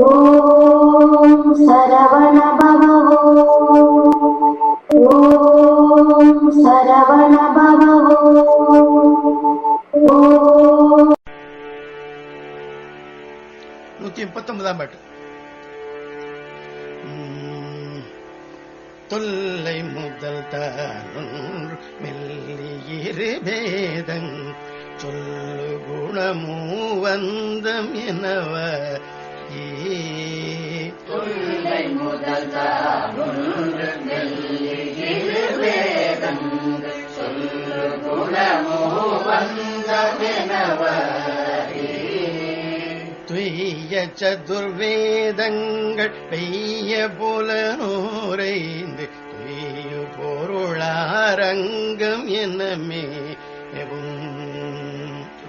ஓம் சரவண பவ. ஓம் சரவண பவ. ஓம் 139ஆம் பாட்டு. தொல்லை முதல் தானுள் மெல்லியிரு பேதங் சொல்லு குணமூவந்தம் எனவ. தொல்லை முதல் தானுள் மெல்லியிரு பேதங் சொல்லு குணமூவந்தம் எனவ. துய்ய சதுர்வேதங்கள் பெய்ய புலனூரைந்து துய்யு பொருளாரங்கம் என்னமே.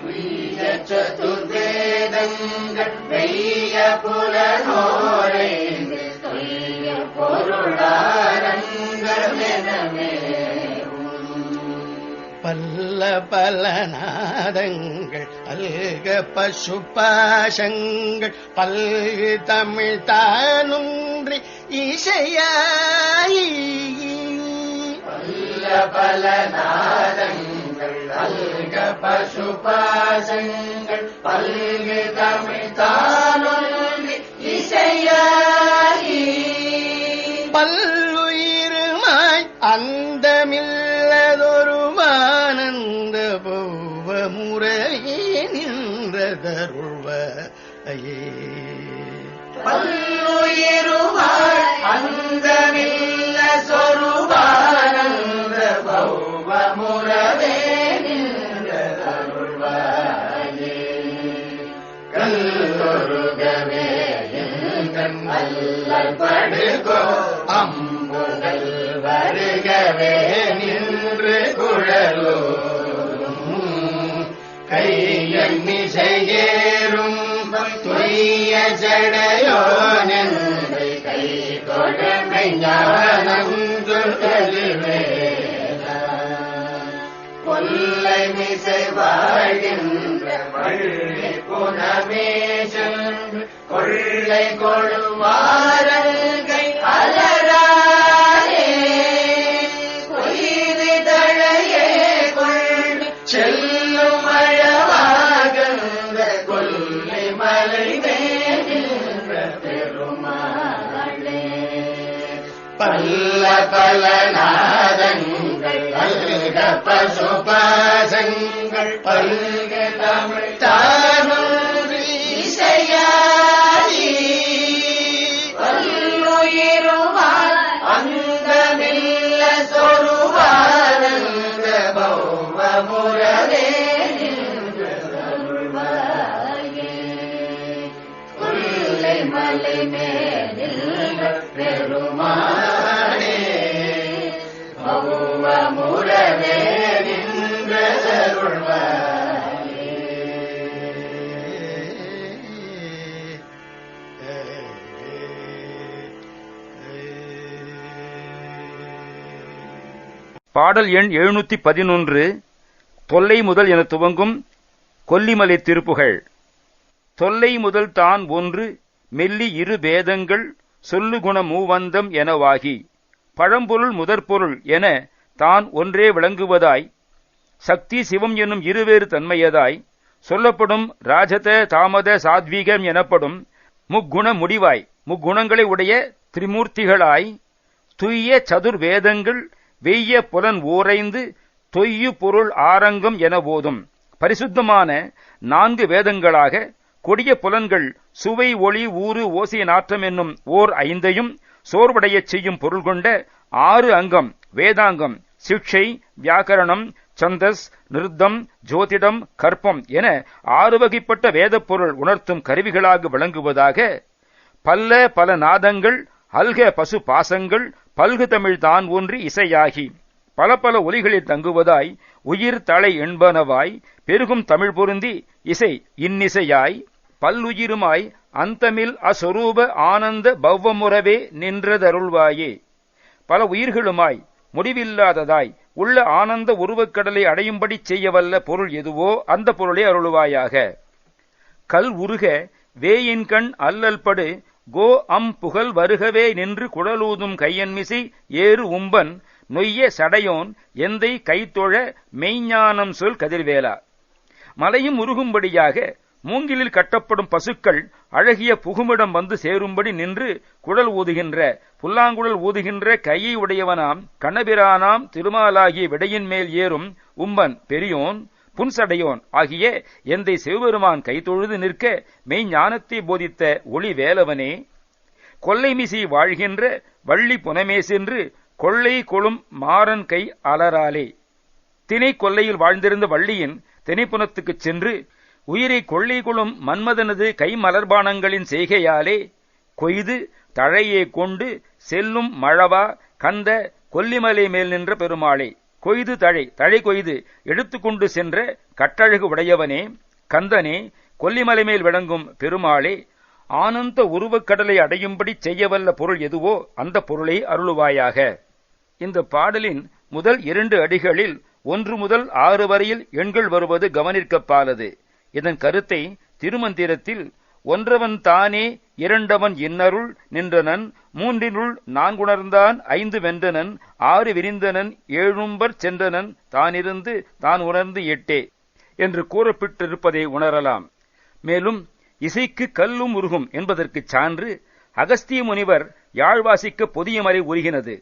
துய்ய சதுர்வேதங்கள் பெய்ய புலனூரைந்து துய்ய பொருளாரங்கம் என்னமே. பல்ல பல நாதங்கள் அல்க பசுபாசங்கள் பல்கு தமிழ் தானுன்றி இசையாயி. பல்ல பல நாதங்கள் அல்க பசுபாசங்கள் பல்கு தமிழ் தானுன்றி இசையாயி. பல்லுயிருமாய் அந்தமில்லதொரு ஆனந்த பௌவ முறையே நின்றதருள்வையே. பல்லுயிருமாய் அந்தமில்ல சொருபானந்த பௌவ முறவே நின்றதருள்வையே. கல்லொருகவே என் அல்லல் படுகோ அம்புகள் வருகவே நின்று குழலோ. கையன்னிசையேறும் துய்ய ஜடையோ நின்று கை தொடர்மை ஞானந்துவே. கொல்லை மிசை வாழ்கின்ற வள்ளி குணமேசன் கொள்ளை கொள்வாரங்கை அலராரே. கொய்து தழையே கொண்டு செல்லும் அழவாகந்த கொல்லை மலை மேன்ற பெருமாளே. பல்ல பல நாதங்கள் அல்க பசுபாசங்கள் பல்க தமிழ் தானுன்றி இசையாயி. பல்லுயிருமாய் அந்தமில்ல சொருபானந்த பௌவ முறவே நின்றதருள்வையே. கொல்லை மலை மேலில் பெருமாளே பௌவ முறவே நின்றதருள்வையே. பாடல் எண் 711. தொல்லை முதல் என துவங்கும் கொல்லிமலை திருப்புகழ். தொல்லை முதல் தான் ஒன்று மெல்லி இரு பேதங்கள் சொல்லு குண மூவந்தம் எனவாகி பழம்பொருள் முதற்பொருள் என தான் ஒன்றே விளங்குவதாய் சக்தி சிவம் என்னும் இருவேறு தன்மையதாய் சொல்லப்படும் ராஜத தாமத சாத்வீகம் எனப்படும் முக்குண முடிவாய் முக்குணங்களை உடைய திரிமூர்த்திகளாய் துய்ய சதுர்வேதங்கள் வெய்ய புலன் ஓரைந்து தொய்யு பொருள் ஆரங்கம் என போதும் பரிசுத்தமான 4 வேதங்களாக கொடிய புலன்கள் சுவை ஒளி ஊறு ஓசை நாற்றம் என்னும் ஓர் 5ஐயும் சோர்வடையச் செய்யும் பொருள் கொண்ட 6 அங்கம் வேதாங்கம் சிக்ஷை வியாக்கரணம் சந்தஸ் நிருத்தம் ஜோதிடம் கற்பம் என 6 வகைப்பட்ட வேதப் பொருள் உணர்த்தும் கருவிகளாக விளங்குவதாக பல்ல பல நாதங்கள் அல்க பசு பாசங்கள் பல்கு தமிழ் தான் ஒன்றி இசையாகி பல பல ஒலிகளில் தங்குவதாய் உயிர் தலை என்பனவாய் பெருகும் தமிழ் பொருந்தி இசை இன்னிசையாய் பல்லுயிருமாய் அந்தமில் அஸ்வரூப ஆனந்த பௌவமுறவே நின்றதருள்வாயே. பல உயிர்களுமாய் முடிவில்லாததாய் உள்ள ஆனந்த உருவக்கடலை அடையும்படி செய்யவல்ல பொருள் எதுவோ அந்த பொருளை அருள்வாயாக. கல் உருக வேயின்கண் அல்லல்படு கோ அம் புகழ் வருகவே நின்று குழலூதும் கையன்மிசை ஏறு உம்பன் நொய்ய சடையோன் எந்தை கைத்தொழ மெய்ஞானம் சொல் கதிர்வேலா. மலையும் உருகும்படியாக மூங்கிலில் கட்டப்படும் பசுக்கள் அழகிய புகுமிடம் வந்து சேரும்படி நின்று குழல் ஊதுகின்ற புல்லாங்குழல் ஊதுகின்ற கையை உடையவனாம் கண்ணபிரானாம் திருமாலாகிய விடையின் மேல் ஏறும் உம்பன் பெரியோன் புன்சடையோன் ஆகிய எந்தை சிவபெருமான் கைதொழுது நிற்க மெய்ஞானத்தை போதித்த ஒளி வேலவனே, கொல்லைமிசி வாழ்கின்ற வள்ளி புனமே சென்று கொள்ளை கொளும் மாறன் கை அலராலே. திணை கொல்லையில் வாழ்ந்திருந்த வள்ளியின் திணைப்புனத்துக்குச் சென்று உயிரை கொள்ளை கொளும் மன்மதனது கை மலர்பானங்களின் செய்கையாலே கொய்து தழையே கொண்டு செல்லும் மழவா கந்த கொல்லிமலை மேல் நின்ற பெருமாளே. கொய்து தழை கொய்து எடுத்துக்கொண்டு சென்ற கட்டழகு உடையவனே, கந்தனே, கொல்லிமலை மேல் விளங்கும் பெருமாளே, ஆனந்த உருவக்கடலை அடையும்படி செய்யவல்ல பொருள் எதுவோ அந்த பொருளை அருளுவாயாக. இந்த பாடலின் முதல் 2 அடிகளில் 1 முதல் 6 வரையில் எண்கள் வருவது கவனிற்கப்பாலது. இதன் கருத்தை திருமந்திரத்தில் ஒன்றவன் தானே இரண்டவன் இன்னருள் நின்றனன் 3னுள் 4 உணர்ந்தான் 5 வென்றனன் 6 விரிந்தனன் 7 சென்றனன் தானிருந்து தான் உணர்ந்து 8 என்று கூறப்பட்டிருப்பதை உணரலாம். மேலும் இசைக்கு கல்லும் உருகும் என்பதற்குச் சான்று அகஸ்திய முனிவர் யாழ்வாசிக்க பொதியமலை உருகினது.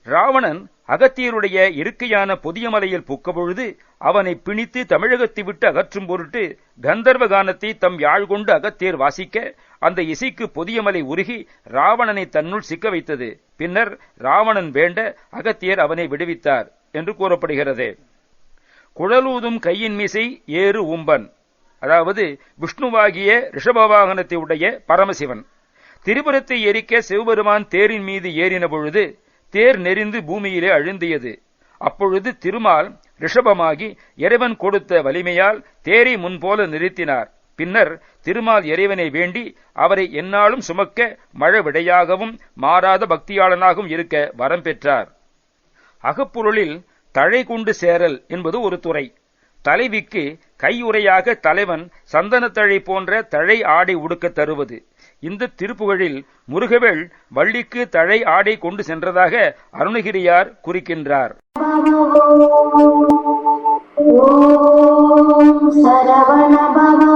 ராவணன் அகத்தியருடைய இருக்கையான பொதியமலையில் புக்கபொழுது அவனை பிணித்து தமிழகத்தை விட்டு அகற்றும் பொருட்டு கந்தர்வ கானத்தை தம் யாழ் கொண்டு அகத்தியர் வாசிக்க அந்த இசைக்கு பொதியமலை உருகி ராவணனை தன்னுள் சிக்க வைத்தது. பின்னர் ராவணன் வேண்ட அகத்தியர் அவனை விடுவித்தார் என்று கூறப்படுகிறது. குழலூதும் கையின் மீசை ஏறு உம்பன், அதாவது விஷ்ணுவாகிய ரிஷபவாகனத்தை உடைய பரமசிவன். திரிபுரத்தை எரிக்க சிவபெருமான் தேரின் மீது ஏறின பொழுது தேர் நெறிந்து பூமியிலே அழுந்தியது. அப்பொழுது திருமால் ரிஷபமாகி இறைவன் கொடுத்த வலிமையால் தேரை முன்போல நிறுத்தினார். பின்னர் திருமால் இறைவனை வேண்டி அவரை எந்நாளும் சுமக்க மழவிடையாகவும் மாறாத பக்தியாளனாகவும் இருக்க வரம் பெற்றார். அகப்பொருளில் தழை கொண்டு சேரல் என்பது ஒரு துறை. தலைவிக்கு கையுறையாக தலைவன் சந்தனத்தழை போன்ற தழை ஆடை உடுக்க தருவது. இந்த திருப்புகழில் முருகவேள் வள்ளிக்கு தழை ஆடை கொண்டு சென்றதாக அருணகிரியார் குறிக்கின்றார். ஓம் சரவண பவ